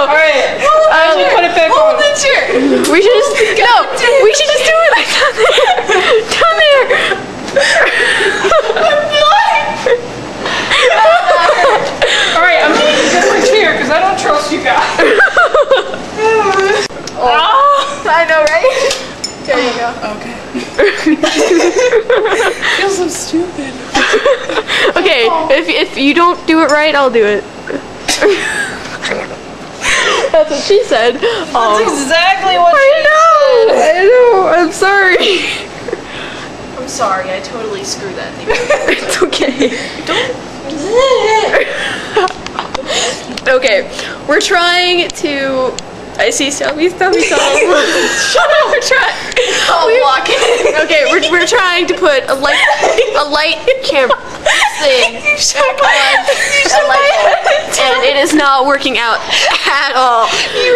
Alright. Put it back on. the chair. We should just do it like down there. Alright, I'm taking a different chair because I don't trust you guys. I know, right? There you go. Okay. Feels so stupid. Okay, if you don't do it right, I'll do it. That's what she said. That's exactly what I know. I'm sorry. I'm sorry, I totally screwed that thing. It's okay. Okay, we're trying to. I see. Stop me. Shut up. We're trying. Okay, we're trying to put a light camera thing on a light bulb, and it is not working out at all. You